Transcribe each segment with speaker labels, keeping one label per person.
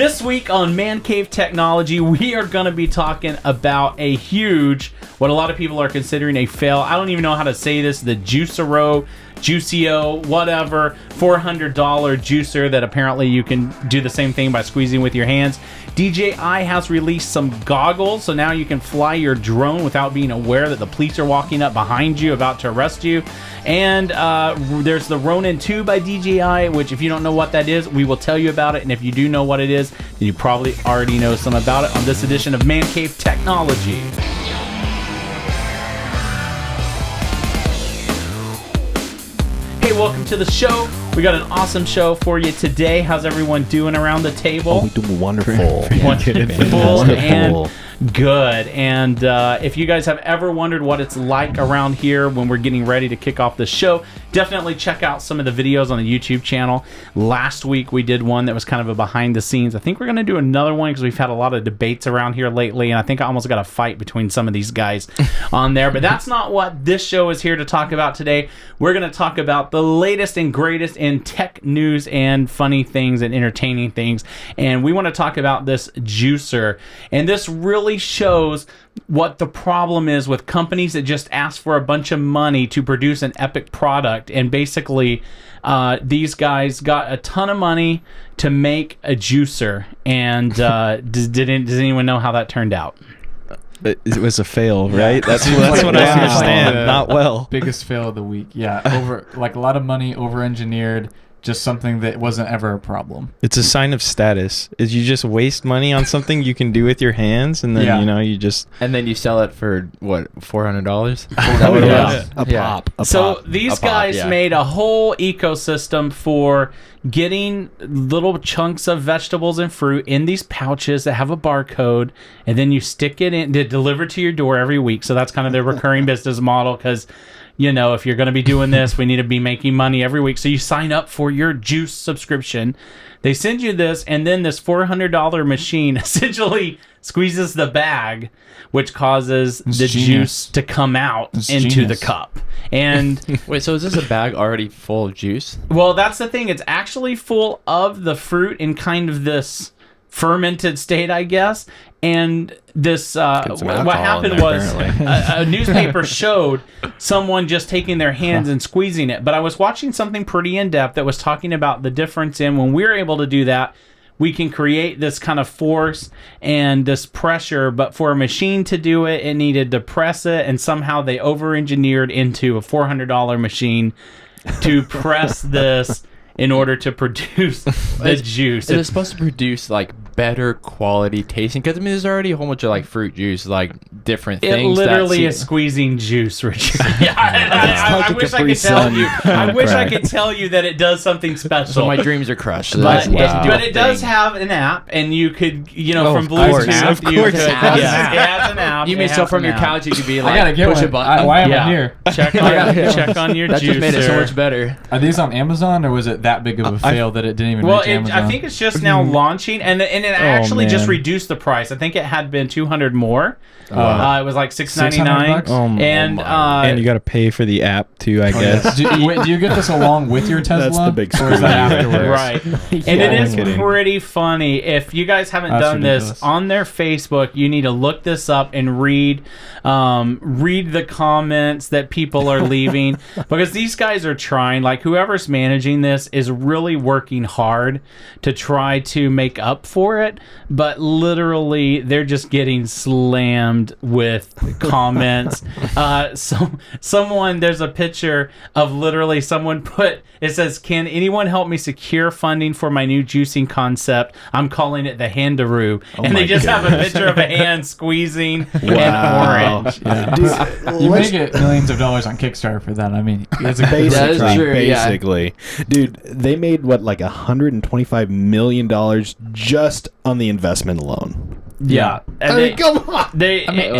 Speaker 1: This week on Man Cave Technology, we are going to be talking about a huge, what a lot of people are considering a fail. I don't even know how to say this. The Juicero, whatever, $400 juicer that apparently you can do the same thing by squeezing with your hands. DJI has released some goggles, so now you can fly your drone without being aware that the police are walking up behind you about to arrest you. And there's the Ronin 2 by DJI, which if you don't know what that is, we will tell you about it. And if you do know what it is, then you probably already know some about it on this edition of Man Cave Technology. Hey, welcome to the show. We got an awesome show for you today. How's everyone doing around the table?
Speaker 2: Oh, we're doing wonderful.
Speaker 1: Wonderful and good. And if you guys have ever wondered what it's like around here when we're getting ready to kick off the show, definitely check out some of the videos on the YouTube channel. Last week we did one that was kind of a behind the scenes. I think we're going to do another one because we've had a lot of debates around here lately, and I think I almost got a fight between some of these guys on there. But that's not what this show is here to talk about today. We're going to talk about the latest and greatest in tech news and funny things and entertaining things. And we want to talk about this juicer. And this really shows what the problem is with companies that just ask for a bunch of money to produce an epic product. And basically, these guys got a ton of money to make a juicer. And does anyone know how that turned out?
Speaker 2: It was a fail, right? That's what I understand. Not well.
Speaker 3: Biggest fail of the week. Yeah, a lot of money, over-engineered. Just something that wasn't ever a problem.
Speaker 2: It's a sign of status. Is you just waste money on something you can do with your hands, and then you just
Speaker 4: and then you sell it for what, $400?
Speaker 2: A pop.
Speaker 1: So these guys made a whole ecosystem for getting little chunks of vegetables and fruit in these pouches that have a barcode, and then you stick it in to deliver to your door every week. So that's kind of their recurring business model, because you know, if you're going to be doing this, we need to be making money every week. So you sign up for your juice subscription. They send you this, and then this $400 machine essentially squeezes the bag, which causes the juice to come out into the cup. And
Speaker 4: wait, so is this a bag already full of juice?
Speaker 1: Well, that's the thing. It's actually full of the fruit in kind of this fermented state, I guess. And this what happened was a newspaper showed someone just taking their hands and squeezing it. But I was watching something pretty in-depth that was talking about the difference in when we're able to do that, we can create this kind of force and this pressure, but for a machine to do it, it needed to press it, and somehow they over-engineered into a $400 machine to press this in order to produce the juice.
Speaker 4: It's supposed to produce like better quality tasting, because I mean there's already a whole bunch of like fruit juice, like different things.
Speaker 1: It literally is squeezing juice, Richard. I wish I could tell you. I wish I could tell you that it does something special.
Speaker 4: So my dreams are crushed.
Speaker 1: But it does have an app, and you could, from Bluetooth,
Speaker 2: of course it has.
Speaker 1: It has an app.
Speaker 4: You mean so from your couch you could be like,
Speaker 3: I gotta get
Speaker 4: push a button.
Speaker 3: Why am I here?
Speaker 1: Check on your juicer.
Speaker 4: That just made it so much better.
Speaker 3: Are these on Amazon, or was it that big of a fail that it didn't even reach Amazon?
Speaker 1: I think it's just now launching, and it actually just reduced the price. I think it had been $200 more. It was like $699.
Speaker 2: And you got to pay for the app too, I guess.
Speaker 3: Do you get this along with your Tesla?
Speaker 2: That's the big
Speaker 3: or is that afterwards?
Speaker 1: Right. And it is pretty funny. If you guys haven't done this, on their Facebook, you need to look this up and read the comments that people are leaving, because these guys are trying, like whoever's managing this is really working hard to try to make up for it, but literally they're just getting slammed with comments. There's a picture of literally someone it says, "Can anyone help me secure funding for my new juicing concept? I'm calling it the Handaroo." And they just have a picture of a hand squeezing an orange.
Speaker 3: Yeah. Dude, you may get millions of dollars on Kickstarter for that. I mean, it's
Speaker 2: basically. Dude, they made like $125 million just on the investment alone.
Speaker 1: Yeah. And
Speaker 5: I mean, come on.
Speaker 1: They,
Speaker 3: I mean,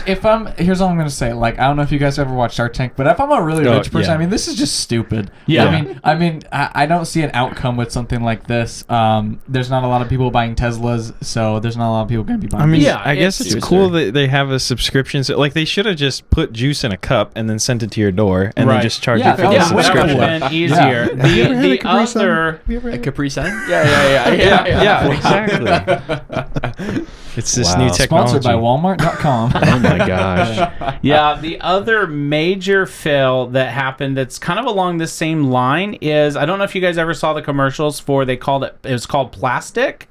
Speaker 3: if I'm, here's all I'm gonna say. Like, I don't know if you guys ever watched Shark Tank, but if I'm a really rich person,
Speaker 2: yeah.
Speaker 3: I mean, this is just stupid.
Speaker 1: Yeah.
Speaker 3: I mean, I don't see an outcome with something like this. There's not a lot of people buying Teslas, so there's not a lot of people gonna be buying.
Speaker 2: I mean,
Speaker 1: Yeah,
Speaker 2: I guess it's
Speaker 4: Juicer.
Speaker 2: cool that they have a subscription. So, like, they should have just put juice in a cup and then sent it to your door and
Speaker 1: Right.
Speaker 2: then just charge
Speaker 3: Yeah,
Speaker 2: you for
Speaker 3: that
Speaker 2: the
Speaker 1: yeah,
Speaker 3: was
Speaker 1: that would
Speaker 2: subscription.
Speaker 1: have been easier. The other...
Speaker 4: A Capri Sun? Yeah.
Speaker 2: Exactly. It's this
Speaker 5: Wow.
Speaker 2: new technology.
Speaker 3: Sponsored by Walmart.com.
Speaker 5: Oh my gosh.
Speaker 1: Yeah, the other major fail that happened that's kind of along the same line is, I don't know if you guys ever saw the commercials for, it was called Plastc,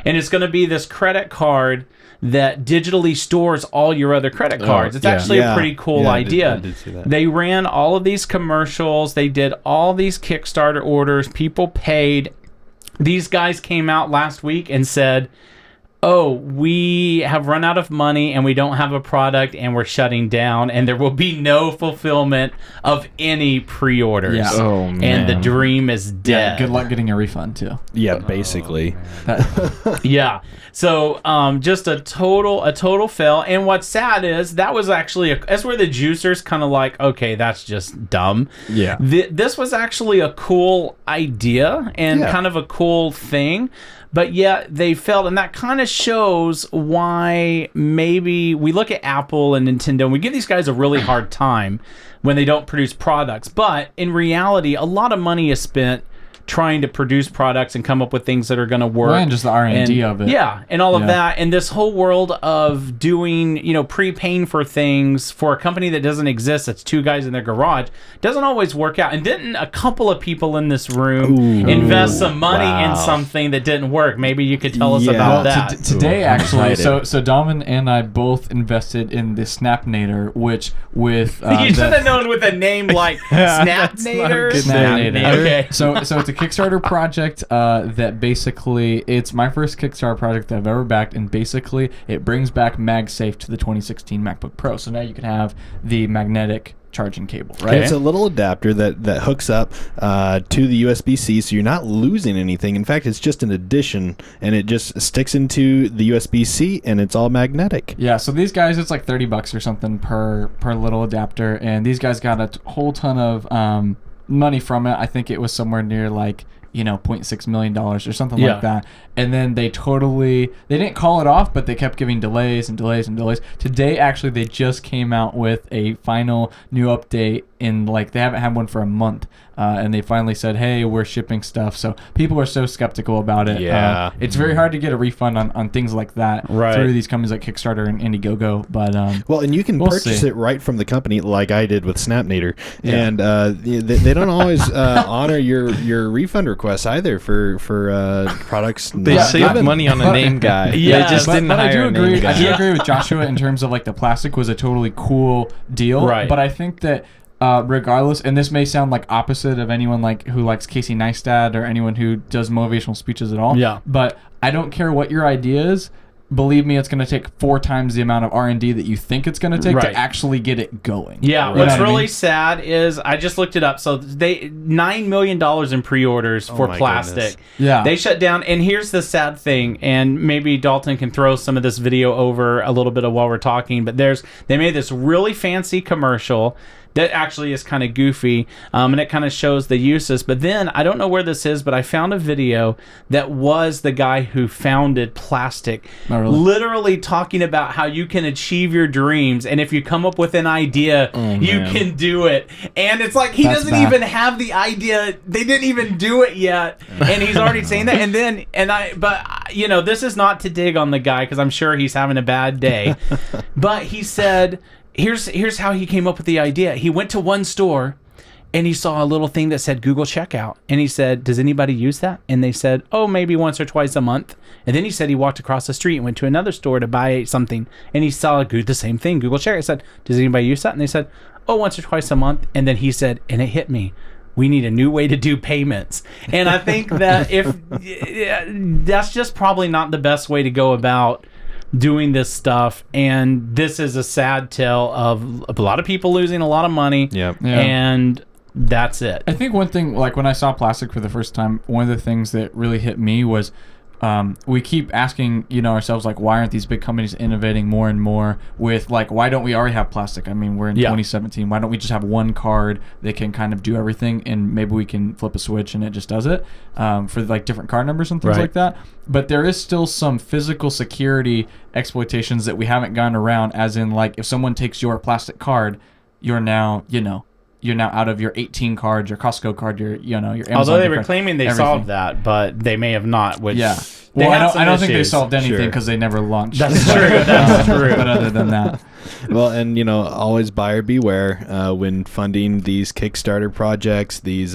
Speaker 1: and it's going to be this credit card that digitally stores all your other credit cards. It's
Speaker 2: yeah.
Speaker 1: actually a pretty cool idea.
Speaker 5: I did see that.
Speaker 1: They ran all of these commercials. They did all these Kickstarter orders. People paid. These guys came out last week and said, oh, we have run out of money and we don't have a product and we're shutting down and there will be no fulfillment of any pre-orders.
Speaker 3: Yeah.
Speaker 2: Oh,
Speaker 1: And
Speaker 2: man.
Speaker 1: the dream is dead.
Speaker 3: Good luck getting a refund too.
Speaker 5: Yeah, basically.
Speaker 1: Yeah. So just a total fail. And what's sad is that was actually that's where the juicers kind of like, okay, that's just dumb.
Speaker 5: Yeah.
Speaker 1: This was actually a cool idea and
Speaker 5: Yeah.
Speaker 1: kind of a cool thing. But yet they failed, and that kind of shows why maybe we look at Apple and Nintendo and we give these guys a really hard time when they don't produce products. But in reality, a lot of money is spent trying to produce products and come up with things that are going to work.
Speaker 3: Well, and just the R&D of it.
Speaker 1: Yeah, and all of
Speaker 3: Yeah.
Speaker 1: that. And this whole world of doing, prepaying for things for a company that doesn't exist, that's two guys in their garage, doesn't always work out. And didn't a couple of people in this room invest some money in something that didn't work? Maybe you could tell us
Speaker 5: Yeah.
Speaker 1: about
Speaker 5: Well,
Speaker 1: that.
Speaker 3: Today, actually,
Speaker 5: excited.
Speaker 3: so Domin and I both invested in the Snapnator, which with
Speaker 1: You should have known with a name like Snapnator.
Speaker 3: Snapnator.
Speaker 1: Okay.
Speaker 3: So it's a Kickstarter project that basically, it's my first Kickstarter project that I've ever backed, and basically it brings back MagSafe to the 2016 MacBook Pro. So now you can have the magnetic charging cable, right?
Speaker 5: It's a little adapter that hooks up to the USB-C, so you're not losing anything. In fact, it's just an addition, and it just sticks into the USB-C, and it's all magnetic.
Speaker 3: Yeah, so these guys, it's like $30 or something per little adapter, and these guys got a whole ton of money from it. I think it was somewhere near like $0.6 million or something
Speaker 1: Yeah.
Speaker 3: like that. And then they didn't call it off, but they kept giving delays and delays and delays. Today, actually, they just came out with a final new update in they haven't had one for a month. And they finally said, hey, we're shipping stuff. So people are so skeptical about it.
Speaker 5: Yeah.
Speaker 3: It's very hard to get a refund on things like that
Speaker 1: Right.
Speaker 3: through these companies like Kickstarter and Indiegogo. But
Speaker 5: Well, and you can
Speaker 3: We'll
Speaker 5: purchase
Speaker 3: see.
Speaker 5: it right from the company, like I did with Snapnator,
Speaker 3: Yeah.
Speaker 5: and they don't always honor your refund requests either for products.
Speaker 2: They
Speaker 5: not
Speaker 2: saved
Speaker 5: given.
Speaker 2: money on a name guy.
Speaker 1: Yeah,
Speaker 2: they just didn't
Speaker 3: but I do
Speaker 2: hire a name
Speaker 3: agree.
Speaker 2: guy.
Speaker 3: I do agree with Joshua in terms of the Plastc was a totally cool deal.
Speaker 1: Right.
Speaker 3: But I think that regardless, and this may sound like opposite of anyone who likes Casey Neistat or anyone who does motivational speeches at all.
Speaker 1: Yeah.
Speaker 3: But I don't care what your idea is. Believe me, it's going to take 4 times the amount of R&D that you think it's going to take
Speaker 1: Right.
Speaker 3: to actually get it going.
Speaker 1: Yeah,
Speaker 3: You know
Speaker 1: what's
Speaker 3: what I
Speaker 1: really
Speaker 3: mean?
Speaker 1: sad is I just looked it up. So they $9 million in pre-orders for
Speaker 5: my
Speaker 1: Plastc.
Speaker 5: goodness.
Speaker 3: Yeah.
Speaker 1: They shut down, and here's the sad thing, and maybe Dalton can throw some of this video over a little bit of while we're talking, but they made this really fancy commercial that actually is kind of goofy, and it kind of shows the uses. But then, I don't know where this is, but I found a video that was the guy who founded Plastc,
Speaker 3: Oh, really?
Speaker 1: literally talking about how you can achieve your dreams, and if you come up with an idea, you
Speaker 2: man.
Speaker 1: can do it. And it's like, he
Speaker 3: That's
Speaker 1: doesn't
Speaker 3: bad.
Speaker 1: even have the idea. They didn't even do it yet, and he's already saying that. And then, this is not to dig on the guy, because I'm sure he's having a bad day. But he said, Here's how he came up with the idea. He went to one store and he saw a little thing that said Google Checkout. And he said, does anybody use that? And they said, oh, maybe once or twice a month. And then he said he walked across the street and went to another store to buy something. And he saw the same thing, Google Checkout. He said, does anybody use that? And they said, oh, once or twice a month. And then he said, and it hit me, we need a new way to do payments. And I think that that's just probably not the best way to go about doing this stuff, and this is a sad tale of a lot of people losing a lot of money.
Speaker 2: Yep.
Speaker 3: Yeah.
Speaker 1: And that's it.
Speaker 3: I think one thing, when I saw Plastc for the first time, one of the things that really hit me was we keep asking, ourselves, like, why aren't these big companies innovating more and more with, like, why don't we already have Plastc? I mean, we're in 2017. Why don't we just have one card that can kind of do everything, and maybe we can flip a switch and it just does it for, like, different card numbers and things like that. But there is still some physical security exploitations that we haven't gotten around, as in, like, if someone takes your Plastc card, you're now, you're now out of your 18 cards, your Costco card, your Amazon.
Speaker 1: Although they were
Speaker 3: card,
Speaker 1: claiming they solved that, but they may have not. Which
Speaker 3: well, I don't think they solved anything because they never launched.
Speaker 1: That's true. That's true.
Speaker 3: But other than that,
Speaker 5: well, and always buyer beware when funding these Kickstarter projects. These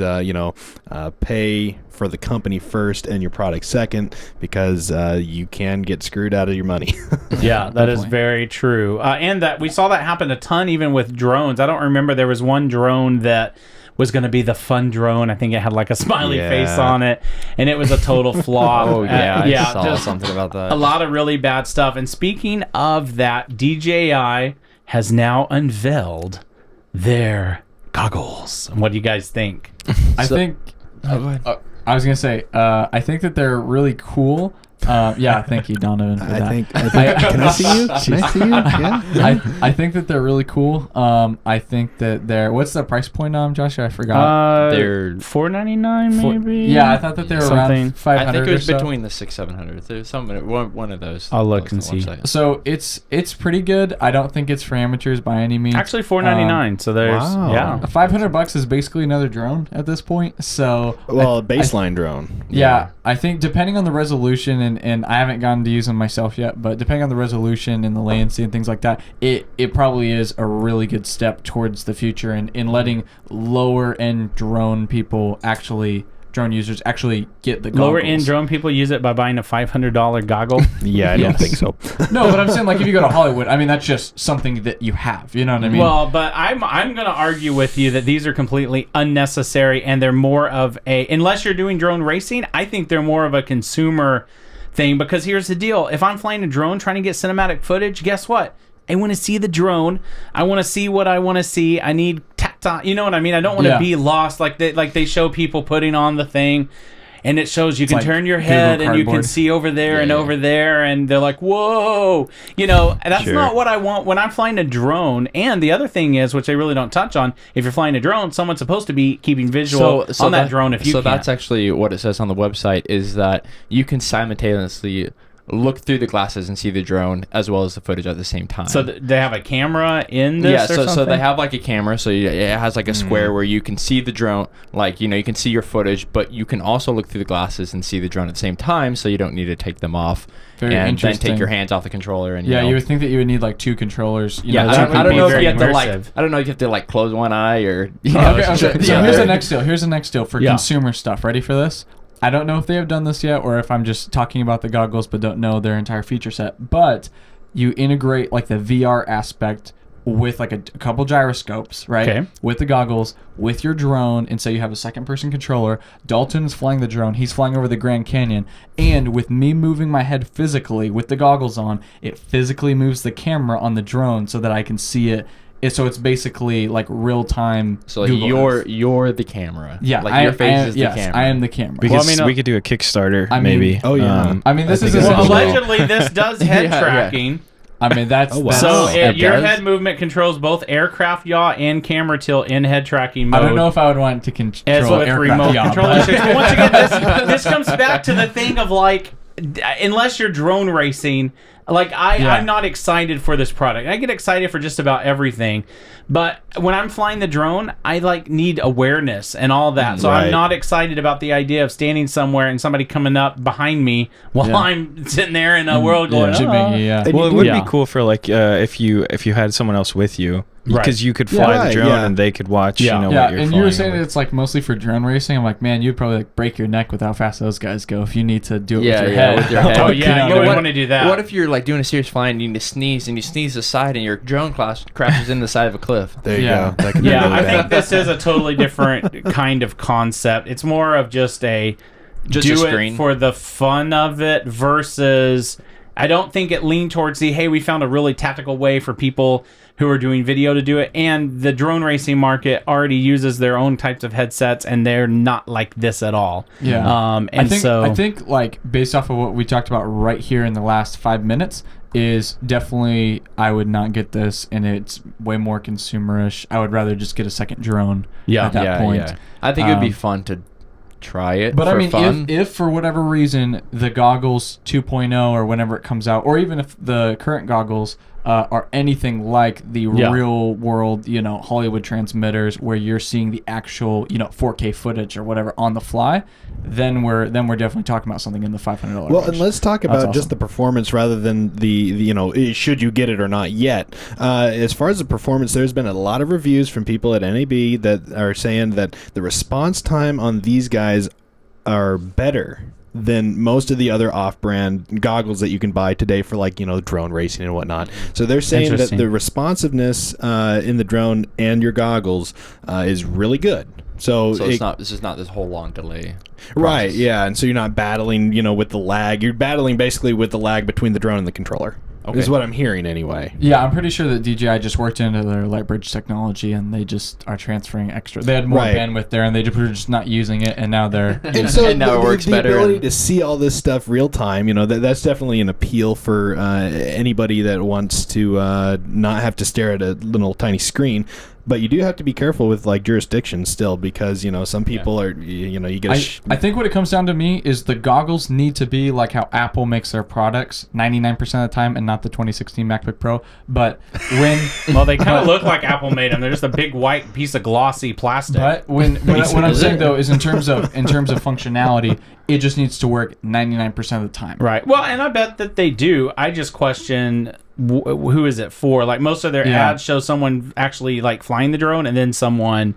Speaker 5: pay for the company first and your product second, because you can get screwed out of your money.
Speaker 1: Yeah, that is very true. And that we saw that happen a ton even with drones. I don't remember, there was one drone that was going to be the fun drone. I think it had like a smiley face on it, and it was a total flop.
Speaker 4: I saw something about that.
Speaker 1: A lot of really bad stuff. And speaking of that, DJI has now unveiled their goggles. What do you guys think?
Speaker 3: I think I was gonna say I think that they're really cool. Thank you, Donovan, for that.
Speaker 5: I think can I see you? Can I see you? Yeah.
Speaker 3: I think that they're really cool. I think that they're, what's the price point on them, Joshua? I forgot.
Speaker 4: They're
Speaker 1: $499 maybe.
Speaker 3: Yeah, I thought that they were around 500.
Speaker 4: I think it was
Speaker 3: or so.
Speaker 4: between the 600-700. There's one of those.
Speaker 1: I'll look and see.
Speaker 3: So it's pretty good. I don't think it's for amateurs by any means.
Speaker 1: Actually, $499. So there's
Speaker 3: $500 is basically another drone at this point. So
Speaker 5: a baseline drone.
Speaker 3: Yeah, I think depending on the resolution and I haven't gotten to use them myself yet, but depending on the resolution and the latency and things like that, it probably is a really good step towards the future in letting lower end drone users actually get the goggles.
Speaker 1: Lower end drone people use it by buying a $500 goggle.
Speaker 5: Yeah, I don't think so.
Speaker 3: No, but I'm saying, like, if you go to Hollywood, I mean, that's just something that you have. You know what I mean?
Speaker 1: Well, but I'm going to argue with you that these are completely unnecessary, and they're more of unless you're doing drone racing, I think they're more of a consumer thing, because here's the deal. If I'm flying a drone trying to get cinematic footage, guess what? I want to see the drone. I want to see what I want to see. I need tactile. You know what I mean? I don't want to be lost like they show people putting on the thing, and it shows you can turn your head and you can see over there and over there, and they're like, whoa. That's not what I want when I'm flying a drone. And the other thing is, which they really don't touch on, if you're flying a drone, someone's supposed to be keeping visual on that drone if you can.
Speaker 4: So that's actually what it says on the website, is that you can simultaneously look through the glasses and see the drone as well as the footage at the same time.
Speaker 1: So they have a camera in this?
Speaker 4: So they have like a camera, so it has like a square where you can see the drone, like, you can see your footage, but you can also look through the glasses and see the drone at the same time, so you don't need to take them off.
Speaker 3: Very
Speaker 4: and then
Speaker 3: interesting.
Speaker 4: take your hands off the controller. And
Speaker 3: you would think that you would need like two controllers.
Speaker 4: I don't know if you have to I don't know if you have to like close one eye or.
Speaker 3: Okay. So here's the next deal. Here's the next deal for consumer stuff. Ready for this? I don't know if they have done this yet, or if I'm just talking about the goggles but don't know their entire feature set. But you integrate like the VR aspect with like a couple gyroscopes, right?
Speaker 1: Okay.
Speaker 3: With the goggles, with your drone, and say you have a second person controller. Dalton is flying the drone. He's flying over the Grand Canyon. And with me moving my head physically with the goggles on, it physically moves the camera on the drone so that I can see it. So it's basically like real time.
Speaker 4: So like you're the camera.
Speaker 3: Yeah,
Speaker 4: like your face is the camera.
Speaker 3: Yes, I am the camera.
Speaker 2: We could do a Kickstarter, maybe.
Speaker 5: Oh yeah.
Speaker 3: This is
Speaker 1: allegedly this does head tracking.
Speaker 3: I mean, that's
Speaker 1: so your head movement controls both aircraft yaw and camera tilt in head tracking mode.
Speaker 3: I don't know if I would want to control
Speaker 1: remote
Speaker 3: yaw,
Speaker 1: control. Once again, this comes back to the thing of like, unless you're drone racing. Like, I'm not excited for this product. I get excited for just about everything. But when I'm flying the drone, I, like, need awareness and all that. So I'm not excited about the idea of standing somewhere and somebody coming up behind me while I'm sitting there in a world going,
Speaker 2: Well, it would be cool for, like, if you had someone else with you. Because you could fly the drone and they could watch, what you're flying.
Speaker 3: And you were saying that it's like mostly for drone racing. I'm like, man, you'd probably like break your neck with how fast those guys go if you need to do it with your head.
Speaker 4: With your head.
Speaker 1: Oh yeah, you don't want to do that.
Speaker 4: What if you're like doing a serious flying and you need to sneeze and you sneeze aside and your drone crashes in the side of a cliff?
Speaker 5: There you go. That could
Speaker 1: I think this is a totally different kind of concept. It's more of just do
Speaker 4: a screen
Speaker 1: it for the fun of it versus I don't think it leaned towards the, hey, we found a really tactical way for people who are doing video to do it. And the drone racing market already uses their own types of headsets, and they're not like this at all.
Speaker 3: Yeah.
Speaker 1: And
Speaker 3: I think like based off of what we talked about right here in the last 5 minutes is definitely, I would not get this, and it's way more consumerish. I would rather just get a second drone at that point.
Speaker 4: Yeah. I think it would be fun to try it.
Speaker 3: But
Speaker 4: for
Speaker 3: I mean,
Speaker 4: fun.
Speaker 3: if for whatever reason the Goggles 2.0 or whenever it comes out, or even if the current Goggles are anything like the real world, Hollywood transmitters where you're seeing the actual, 4K footage or whatever on the fly, then we're definitely talking about something in the $500
Speaker 5: Well,
Speaker 3: range.
Speaker 5: and let's talk about just the performance rather than the should you get it or not yet. As far as the performance, there's been a lot of reviews from people at NAB that are saying that the response time on these guys are better than most of the other off-brand goggles that you can buy today for drone racing and whatnot. So they're saying that the responsiveness in the drone and your goggles is really good. So
Speaker 4: this is not this whole long delay process.
Speaker 5: Right, yeah, and so you're not battling, with the lag. You're battling basically with the lag between the drone and the controller. Okay. Is what I'm hearing anyway.
Speaker 3: Yeah, I'm pretty sure that DJI just worked into their Lightbridge technology, and they just are transferring extra. They had more bandwidth there, and they were just not using it, and now they're...
Speaker 5: and so
Speaker 4: now it works better.
Speaker 5: The ability to see all this stuff real time, that's definitely an appeal for anybody that wants to not have to stare at a little tiny screen. But you do have to be careful with jurisdictions still, because some people are you get.
Speaker 3: I think what it comes down to me is the goggles need to be like how Apple makes their products 99% of the time, and not the 2016 MacBook Pro. But when
Speaker 1: they kind of look like Apple made them. They're just a big white piece of glossy plastic.
Speaker 3: But what I'm saying though is in terms of functionality, it just needs to work 99% of the time.
Speaker 1: Right. Well, and I bet that they do. I just question who is it for? Most of their ads show someone actually flying the drone, and then someone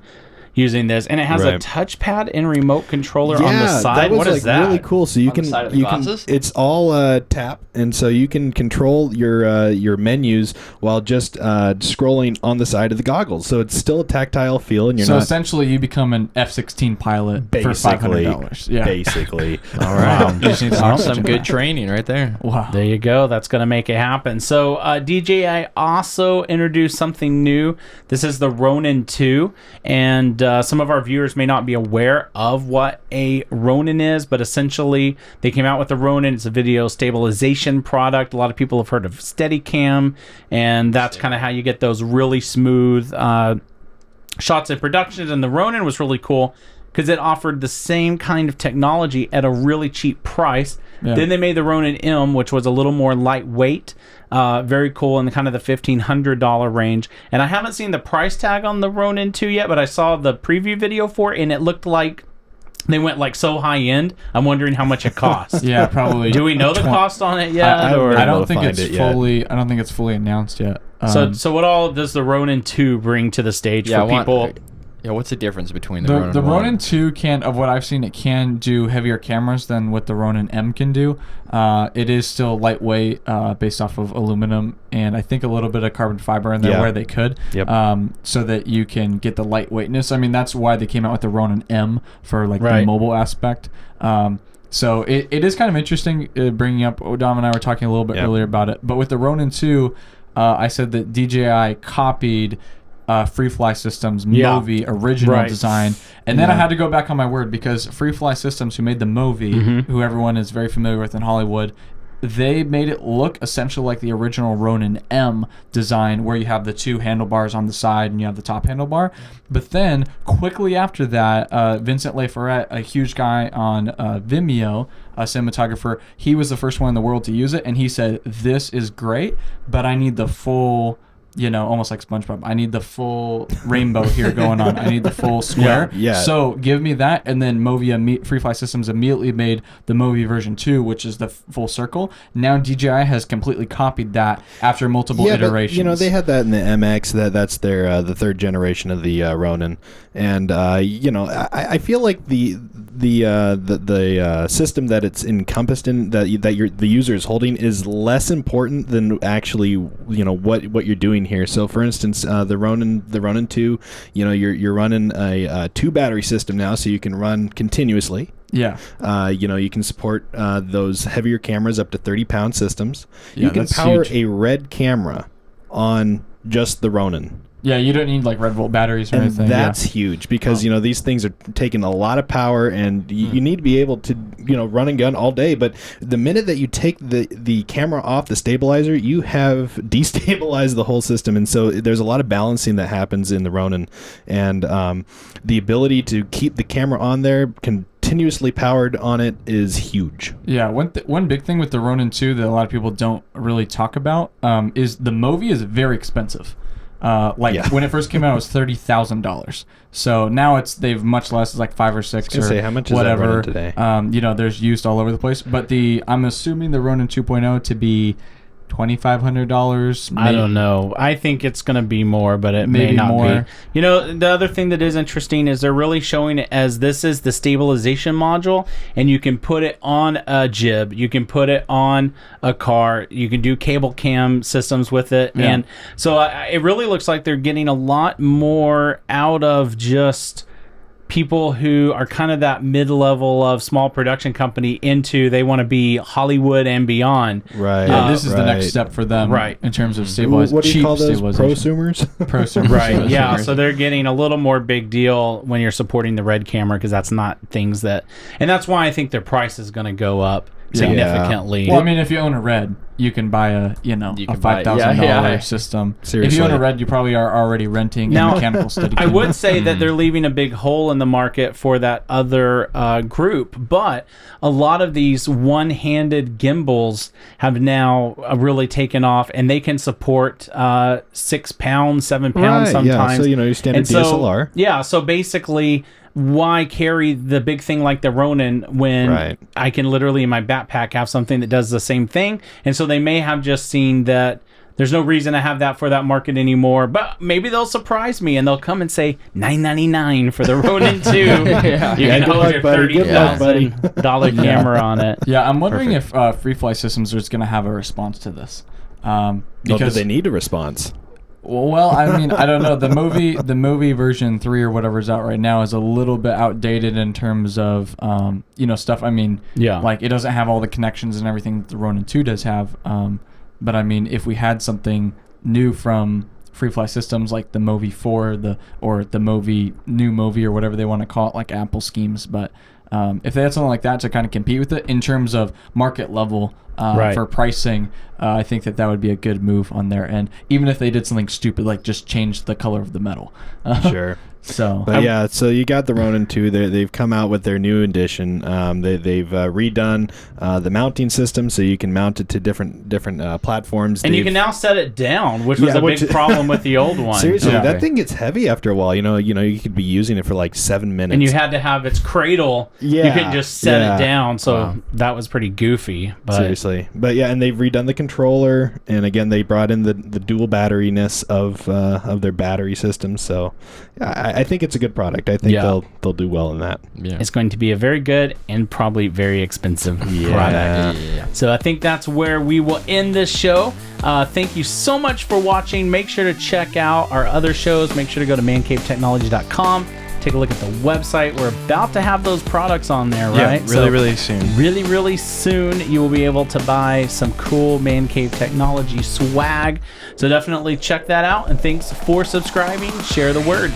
Speaker 1: using this, and it has a touchpad and remote controller on the side.
Speaker 5: That was
Speaker 1: what is that?
Speaker 5: Really cool. So you
Speaker 4: on the side of the glasses?
Speaker 5: It's all tap, and so you can control your menus while just scrolling on the side of the goggles. So it's still a tactile feel, and
Speaker 3: so essentially you become an F-16 pilot for $500. Yeah,
Speaker 5: basically.
Speaker 1: All right.
Speaker 4: You just need some good training right there.
Speaker 3: Wow.
Speaker 1: There you go. That's going to make it happen. So DJI also introduced something new. This is the Ronin 2, and some of our viewers may not be aware of what a Ronin is, but essentially they came out with the Ronin. It's a video stabilization product. A lot of people have heard of Steadicam, and that's kind of how you get those really smooth shots in production. And the Ronin was really cool because it offered the same kind of technology at a really cheap price. Yeah. Then they made the Ronin M, which was a little more lightweight, very cool in the kind of the $1,500 range. And I haven't seen the price tag on the Ronin 2 yet, but I saw the preview video for it, and it looked like they went so high end. I'm wondering how much it costs.
Speaker 3: Yeah, probably.
Speaker 1: Do we know the cost on it yet?
Speaker 3: I don't think it's fully announced yet.
Speaker 1: So what all does the Ronin 2 bring to the stage for people?
Speaker 4: Yeah, what's the difference between the Ronin and
Speaker 3: the Ronin 2 of what I've seen, it can do heavier cameras than what the Ronin M can do. It is still lightweight, based off of aluminum, and I think a little bit of carbon fiber in there where they could, so that you can get the lightweightness. I mean, that's why they came out with the Ronin M for the mobile aspect. So it is kind of interesting bringing up. Dom and I were talking a little bit earlier about it, but with the Ronin 2, I said that DJI copied FreeFly Systems Movi original design, and then I had to go back on my word, because FreeFly Systems, who made the Movi, who everyone is very familiar with in Hollywood, they made it look essentially like the original Ronin M design, where you have the two handlebars on the side and you have the top handlebar. But then quickly after that, Vincent Laforet, a huge guy on Vimeo, a cinematographer, he was the first one in the world to use it, and he said, "This is great, but I need the full." Almost like SpongeBob. I need the full rainbow here going on. I need the full square. Yeah. So give me that. And then FreeFly Systems immediately made the Movi version 2, which is the full circle. Now DJI has completely copied that after multiple iterations.
Speaker 5: But, they had that in the MX. That's their the third generation of the Ronin. And I feel like the system that it's encompassed in, that the user is holding, is less important than actually what you're doing doing here. So, for instance, the Ronin 2, you're running a 2 battery system now, so you can run continuously.
Speaker 3: Yeah.
Speaker 5: You can support those heavier cameras up to 30-pound systems.
Speaker 3: Yeah,
Speaker 5: you can power a red camera on just the Ronin.
Speaker 3: Yeah, you don't need like Red Volt batteries or anything.
Speaker 5: That's huge because these things are taking a lot of power, and you need to be able to run and gun all day. But the minute that you take the camera off the stabilizer, you have destabilized the whole system, and so there's a lot of balancing that happens in the Ronin, and the ability to keep the camera on there continuously powered on it is huge.
Speaker 3: Yeah, one big thing with the Ronin 2 that a lot of people don't really talk about is the Movi is very expensive. When it first came out, it was $30,000. So now they've much less. It's like 5 or 6 or
Speaker 5: how much
Speaker 3: whatever.
Speaker 5: Is that Ronin
Speaker 3: today? There's used all over the place. But I'm assuming the Ronin 2.0 to be $2,500.
Speaker 1: I don't know. I think it's going to be more, but it may not
Speaker 3: more.
Speaker 1: be. The other thing that is interesting is they're really showing it as this is the stabilization module, and you can put it on a jib. You can put it on a car. You can do cable cam systems with it.
Speaker 3: Yeah.
Speaker 1: And so it really looks like they're getting a lot more out of just people who are kind of that mid-level of small production company into they want to be Hollywood and beyond.
Speaker 5: Right.
Speaker 3: Yeah, this is the next step for them.
Speaker 1: Right.
Speaker 3: In terms of stabilization.
Speaker 5: What do you call those? Prosumers?
Speaker 3: Prosumers.
Speaker 1: Right. Yeah. So they're getting a little more big deal when you're supporting the red camera because that's not things that, and that's why I think their price is going to go up significantly.
Speaker 3: Well, I mean, if you own a red, you can buy a $5,000 system.
Speaker 5: Seriously.
Speaker 3: If you own a red, you probably are already renting a mechanical study.
Speaker 1: I would say that they're leaving a big hole in the market for that other group, but a lot of these one-handed gimbals have now really taken off, and they can support 6 pounds, 7 pounds sometimes.
Speaker 5: Yeah, so your standard DSLR.
Speaker 1: Yeah, so basically, why carry the big thing like the Ronin when I can literally in my backpack have something that does the same thing? And so they may have just seen that there's no reason to have that for that market anymore, but maybe they'll surprise me and they'll come and say $999 for the Ronin 2. You can hold your $30,000 camera on it.
Speaker 3: Yeah, I'm wondering if FreeFly Systems is going to have a response to this.
Speaker 5: Because they need a response.
Speaker 3: Well, I mean, I don't know. The movie version 3 or whatever is out right now is a little bit outdated in terms of stuff. I mean, like it doesn't have all the connections and everything that the Ronin 2 does have. But I mean, if we had something new from FreeFly Systems like the Movi 4, or the new Movi or whatever they want to call it, like Apple schemes, but if they had something like that to kind of compete with it in terms of market level for pricing, I think that would be a good move on their end. Even if they did something stupid like just change the color of the metal.
Speaker 5: Sure. So you got the Ronin 2. They've come out with their new edition. They've redone the mounting system, so you can mount it to different platforms.
Speaker 1: And you can now set it down, which was a big problem with the old one.
Speaker 5: Seriously, that thing gets heavy after a while. You could be using it for like 7 minutes.
Speaker 1: And you had to have its cradle. You couldn't just set it down, so that was pretty goofy. But
Speaker 5: seriously. But yeah, and they've redone the controller, and again, they brought in the dual batteryness of their battery system. So I think it's a good product. I think they'll do well in that.
Speaker 1: Yeah. It's going to be a very good and probably very expensive product. Yeah. So I think that's where we will end this show. Thank you so much for watching. Make sure to check out our other shows. Make sure to go to mancavetechnology.com. Take a look at the website. We're about to have those products on there, right?
Speaker 2: Really soon.
Speaker 1: Really soon you will be able to buy some cool Man Cave Technology swag. So definitely check that out. And thanks for subscribing. Share the word.